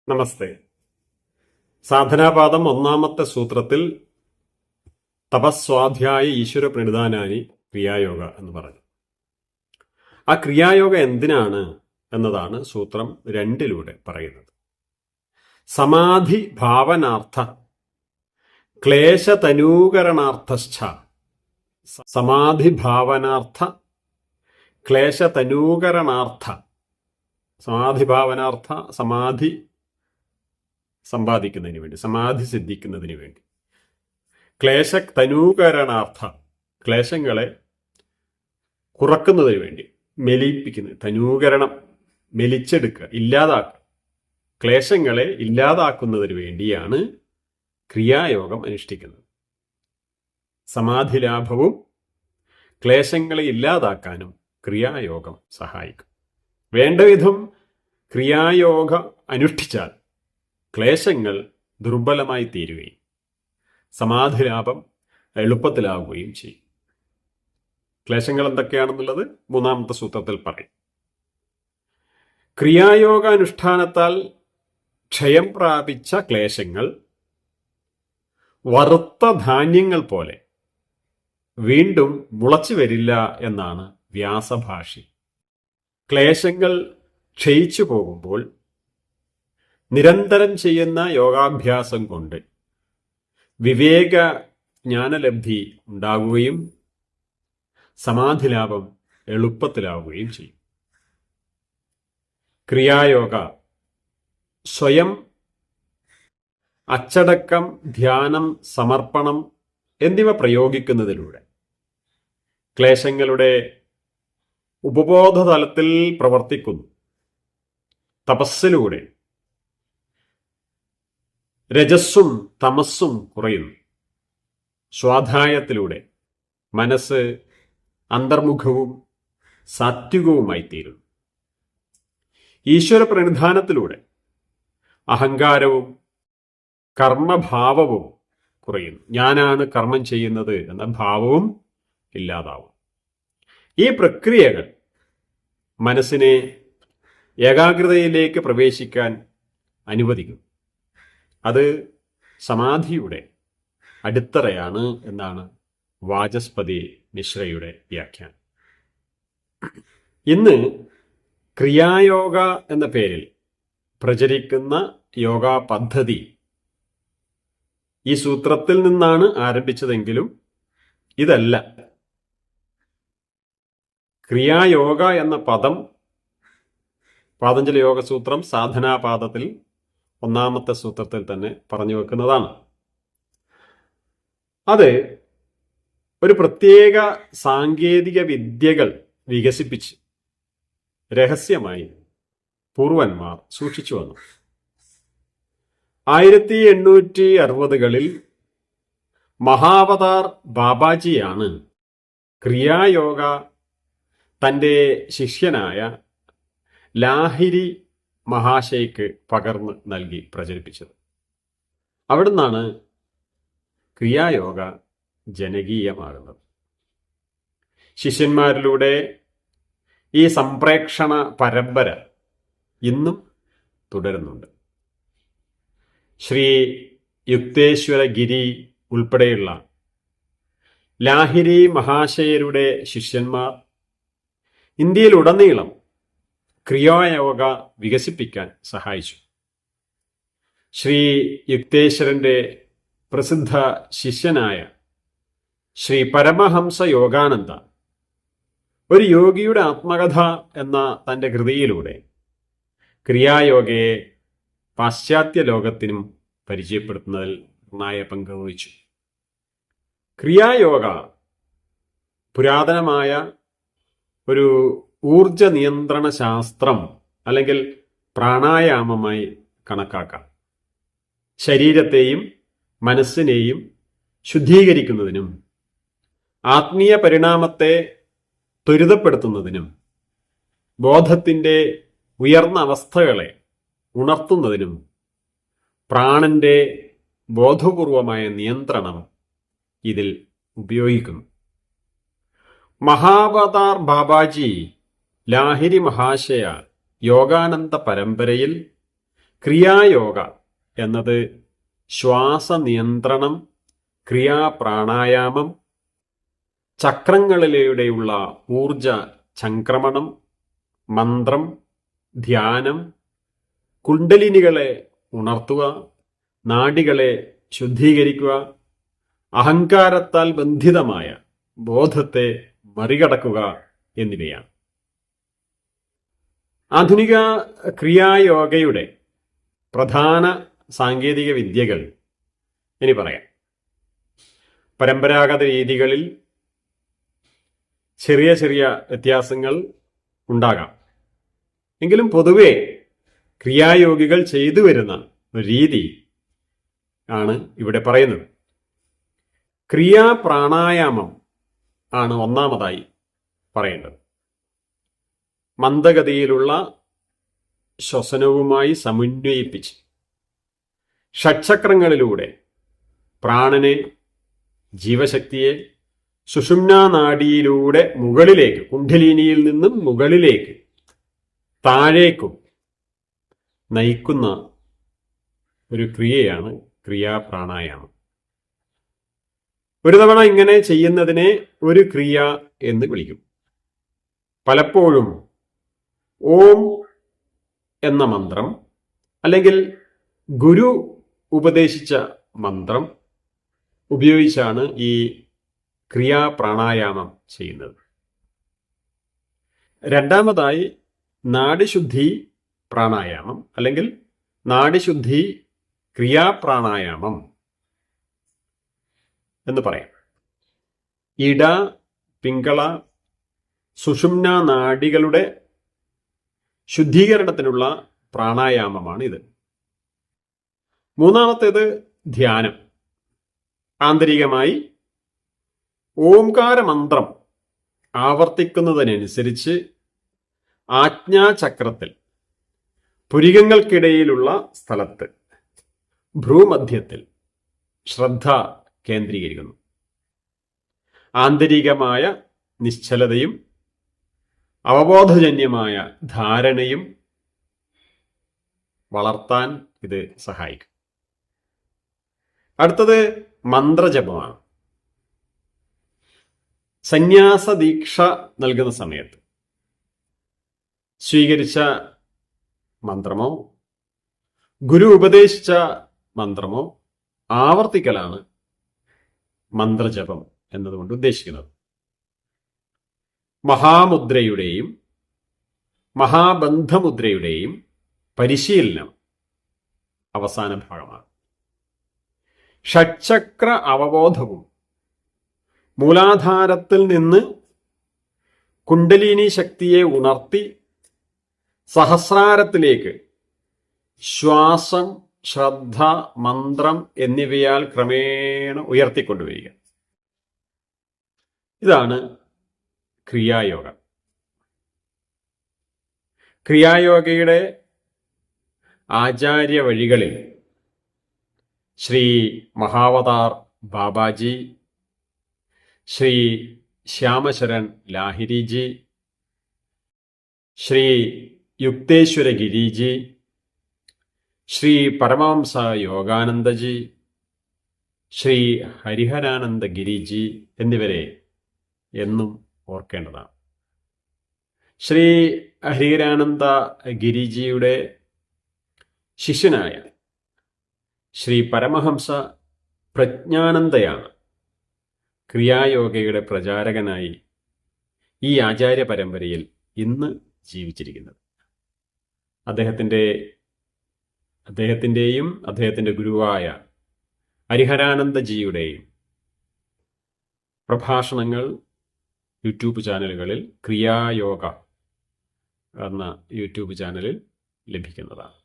നമസ്തേ. സാധനാപാദം ഒന്നാമത്തെ സൂത്രത്തിൽ തപസ്വാധ്യായ ഈശ്വര പ്രണിധാനാനി ക്രിയായോഗ എന്ന് പറഞ്ഞു. ആ ക്രിയായോഗ എന്തിനാണ് എന്നതാണ് സൂത്രം 2 പറയുന്നത്. സമാധി ഭാവനാർത്ഥ ക്ലേശതനൂകരണാർത്ഥശ്ച. സമാധി ഭാവനാർത്ഥ ക്ലേശതനൂകരണാർത്ഥ. സമാധി ഭാവനാർത്ഥ സമാധി സമ്പാദിക്കുന്നതിന് വേണ്ടി, സമാധി സിദ്ധിക്കുന്നതിന് വേണ്ടി. ക്ലേശ തനൂകരണാർത്ഥ ക്ലേശങ്ങളെ കുറക്കുന്നതിന് വേണ്ടി, മെലിപ്പിക്കുന്നത്. തനൂകരണം മെലിച്ചെടുക്കുക, ഇല്ലാതാക്കുക. ക്ലേശങ്ങളെ ഇല്ലാതാക്കുന്നതിന് വേണ്ടിയാണ് ക്രിയായോഗം അനുഷ്ഠിക്കുന്നത്. സമാധി ലാഭവും ക്ലേശങ്ങളെ ഇല്ലാതാക്കാനും ക്രിയായോഗം സഹായിക്കും. വേണ്ടവിധം ക്രിയായോഗ അനുഷ്ഠിച്ചാൽ ക്ലേശങ്ങൾ ദുർബലമായി തീരുകയും സമാധിലാഭം എളുപ്പത്തിലാവുകയും ചെയ്യും. ക്ലേശങ്ങൾ എന്തൊക്കെയാണെന്നുള്ളത് 3-ാമത്തെ സൂത്രത്തിൽ പറയും. ക്രിയായോഗാനുഷ്ഠാനത്താൽ ക്ഷയം പ്രാപിച്ച ക്ലേശങ്ങൾ വറുത്ത ധാന്യങ്ങൾ പോലെ വീണ്ടും മുളച്ചു വരില്ല എന്നാണ് വ്യാസഭാഷ്യം. ക്ലേശങ്ങൾ ക്ഷയിച്ചു പോകുമ്പോൾ നിരന്തരം ചെയ്യുന്ന യോഗാഭ്യാസം കൊണ്ട് വിവേക ജ്ഞാനലബ്ധി ഉണ്ടാകുകയും സമാധിലാഭം എളുപ്പത്തിലാവുകയും ചെയ്യും. ക്രിയായോഗ സ്വയം അച്ചടക്കം, ധ്യാനം, സമർപ്പണം എന്നിവ പ്രയോഗിക്കുന്നതിലൂടെ ക്ലേശങ്ങളുടെ ഉപബോധതലത്തിൽ പ്രവർത്തിക്കുന്നു. തപസ്സിലൂടെ രജസ്സും തമസ്സും കുറയുന്നു. സ്വാധ്യായത്തിലൂടെ മനസ്സ് അന്തർമുഖവും സാത്വികവുമായി തീരുന്നു. ഈശ്വര പ്രണിധാനത്തിലൂടെ അഹങ്കാരവും കർമ്മഭാവവും കുറയുന്നു. ഞാനാണ് കർമ്മം ചെയ്യുന്നത് എന്ന ഭാവവും ഇല്ലാതാവും. ഈ പ്രക്രിയകൾ മനസ്സിനെ ഏകാഗ്രതയിലേക്ക് പ്രവേശിക്കാൻ അനുവദിക്കും. അത് സമാധിയുടെ അടിത്തറയാണ് എന്നാണ് വാചസ്പതി മിശ്രയുടെ വ്യാഖ്യാനം. ഇന്ന് ക്രിയായോഗ എന്ന പേരിൽ പ്രചരിക്കുന്ന യോഗാ പദ്ധതി ഈ സൂത്രത്തിൽ നിന്നാണ് ആരംഭിച്ചതെങ്കിലും ഇതല്ല. ക്രിയായോഗ എന്ന പദം പാതഞ്ജലി യോഗസൂത്രം സാധനാപാദത്തിൽ 1-ാമത്തെ സൂത്രത്തിൽ തന്നെ പറഞ്ഞു വെക്കുന്നതാണ്. അത് ഒരു പ്രത്യേക സാങ്കേതിക വിദ്യകൾ വികസിപ്പിച്ച് രഹസ്യമായി പൂർവന്മാർ സൂക്ഷിച്ചു വന്നു. 1860കളിൽ മഹാവതാർ ബാബാജിയാണ് ക്രിയായോഗ തൻ്റെ ശിഷ്യനായ ലാഹിരി മഹാശയ്ക്ക് പകർന്ന് നൽകി പ്രചരിപ്പിച്ചത്. അവിടുന്നാണ് ക്രിയായോഗ ജനകീയമാകുന്നത്. ശിഷ്യന്മാരിലൂടെ ഈ സംപ്രേക്ഷണ പരമ്പര ഇന്നും തുടരുന്നുണ്ട്. ശ്രീ യുക്തേശ്വര ഗിരി ഉൾപ്പെടെയുള്ള ലാഹിരി മഹാശയരുടെ ശിഷ്യന്മാർ ഇന്ത്യയിലുടനീളം ക്രിയായോഗ വികസിപ്പിക്കാൻ സഹായിച്ചു. ശ്രീ യുക്തേശ്വരന്റെ പ്രസിദ്ധ ശിഷ്യനായ ശ്രീ പരമഹംസ യോഗാനന്ദ ഒരു യോഗിയുടെ ആത്മകഥ എന്ന തൻ്റെ കൃതിയിലൂടെ ക്രിയായോഗയെ പാശ്ചാത്യ ലോകത്തിനും പരിചയപ്പെടുത്തുന്നതിൽ നിർണായക പങ്ക് വഹിച്ചു. ക്രിയായോഗ പുരാതനമായ ഒരു ഊർജ നിയന്ത്രണ ശാസ്ത്രം അല്ലെങ്കിൽ പ്രാണായാമമായി കണക്കാക്കാം. ശരീരത്തെയും മനസ്സിനെയും ശുദ്ധീകരിക്കുന്നതിനും ആത്മീയ പരിണാമത്തെ ത്വരിതപ്പെടുത്തുന്നതിനും ബോധത്തിൻ്റെ ഉയർന്ന അവസ്ഥകളെ ഉണർത്തുന്നതിനും പ്രാണന്റെ ബോധപൂർവമായ നിയന്ത്രണം ഇതിൽ ഉപയോഗിക്കുന്നു. മഹാവതാർ ബാബാജി ലാഹിരി മഹാശയ യോഗാനന്ദ പരമ്പരയിൽ ക്രിയായോഗ എന്നത് ശ്വാസനിയന്ത്രണം, ക്രിയാപ്രാണായാമം, ചക്രങ്ങളിലൂടെയുള്ള ഊർജ ചംക്രമണം, മന്ത്രം, ധ്യാനം, കുണ്ഡലിനികളെ ഉണർത്തുക, നാഡികളെ ശുദ്ധീകരിക്കുക, അഹങ്കാരത്താൽ ബന്ധിതമായ ബോധത്തെ മറികടക്കുക എന്നിവയാണ്. ആധുനിക ക്രിയായോഗയുടെ പ്രധാന സാങ്കേതിക വിദ്യകൾ ഇനി പറയാം. പരമ്പരാഗത രീതികളിൽ ചെറിയ ചെറിയ വ്യത്യാസങ്ങൾ ഉണ്ടാകാം. എങ്കിലും പൊതുവെ ക്രിയായോഗികൾ ചെയ്തു വരുന്ന ഒരു രീതി ആണ് ഇവിടെ പറയുന്നത്. ക്രിയാപ്രാണായാമം ആണ് ഒന്നാമതായി പറയേണ്ടത്. മന്ദഗതിയിലുള്ള ശ്വസനവുമായി സമന്വയിപ്പിച്ച് ഷഡ്ചക്രങ്ങളിലൂടെ പ്രാണനെ, ജീവശക്തിയെ സുഷുമ്നാനാഡിയിലൂടെ മുകളിലേക്ക്, കുണ്ഡലിനിയിൽ നിന്നും മുകളിലേക്ക് താഴേക്കും നയിക്കുന്ന ഒരു ക്രിയയാണ് ക്രിയാപ്രാണായാമം. ഒരു തവണ ഇങ്ങനെ ചെയ്യുന്നതിനെ ഒരു ക്രിയ എന്ന് വിളിക്കും. പലപ്പോഴും ഓം എന്ന മന്ത്രം അല്ലെങ്കിൽ ഗുരു ഉപദേശിച്ച മന്ത്രം ഉപയോഗിച്ചാണ് ഈ ക്രിയാപ്രാണായാമം ചെയ്യുന്നത്. രണ്ടാമതായി നാഡിശുദ്ധി പ്രാണായാമം അല്ലെങ്കിൽ നാഡിശുദ്ധി ക്രിയാപ്രാണായാമം എന്ന് പറയാം. ഇട, പിങ്കള, സുഷുമ്ന നാഡികളുടെ ശുദ്ധീകരണത്തിനുള്ള പ്രാണായാമമാണ് ഇത്. മൂന്നാമത്തേത് ധ്യാനം. ആന്തരികമായി ഓംകാര മന്ത്രം ആവർത്തിക്കുന്നതിനനുസരിച്ച് ആജ്ഞാചക്രത്തിൽ പുരികങ്ങൾക്കിടയിലുള്ള സ്ഥലത്ത് ഭ്രൂമധ്യത്തിൽ ശ്രദ്ധ കേന്ദ്രീകരിക്കുന്നു. ആന്തരികമായ നിശ്ചലതയും അവബോധജന്യമായ ധാരണയും വളർത്താൻ ഇത് സഹായിക്കും. അടുത്തത് മന്ത്രജപമാണ്. സന്യാസ ദീക്ഷ നൽകുന്ന സമയത്ത് സ്വീകരിച്ച മന്ത്രമോ ഗുരു ഉപദേശിച്ച മന്ത്രമോ ആവർത്തിക്കലാണ് മന്ത്രജപം എന്നതുകൊണ്ട് ഉദ്ദേശിക്കുന്നത്. മഹാമുദ്രയുടെയും മഹാബന്ധമുദ്രയുടെയും പരിശീലനം അവസാന ഭാഗമാണ്. ഷഡ്ചക്ര അവബോധവും മൂലാധാരത്തിൽ നിന്ന് കുണ്ഡലിനി ശക്തിയെ ഉണർത്തി സഹസ്രാരത്തിലേക്ക് ശ്വാസം, ശ്രദ്ധ, മന്ത്രം എന്നിവയാൽ ക്രമേണ ഉയർത്തിക്കൊണ്ടുവരിക. ഇതാണ് ക്രിയായോഗ. ക്രിയായോഗയുടെ ആചാര്യ വഴികളിൽ ശ്രീ മഹാവതാർ ബാബാജി, ശ്രീ ശ്യാമശരൺ ലാഹിരിജി, ശ്രീ യുക്തേശ്വര ഗിരിജി, ശ്രീ പരമഹംസ യോഗാനന്ദജി, ശ്രീ ഹരിഹരാനന്ദ ഗിരിജി എന്നിവരെ എന്നും ഓർക്കേണ്ടതാണ്. ശ്രീ ഹരിഹരാനന്ദ ഗിരിജിയുടെ ശിഷ്യനായ ശ്രീ പരമഹംസ പ്രജ്ഞാനന്ദയാണ് ക്രിയായോഗയുടെ പ്രചാരകനായി ഈ ആചാര്യ പരമ്പരയിൽ ഇന്ന് ജീവിച്ചിരിക്കുന്നത്. അദ്ദേഹത്തിൻ്റെയും അദ്ദേഹത്തിൻ്റെ ഗുരുവായ ഹരിഹരാനന്ദജിയുടെയും പ്രഭാഷണങ്ങൾ യൂട്യൂബ് ചാനലുകളിൽ ക്രിയായോഗ എന്ന യൂട്യൂബ് ചാനലിൽ ലഭിക്കുന്നതാണ്.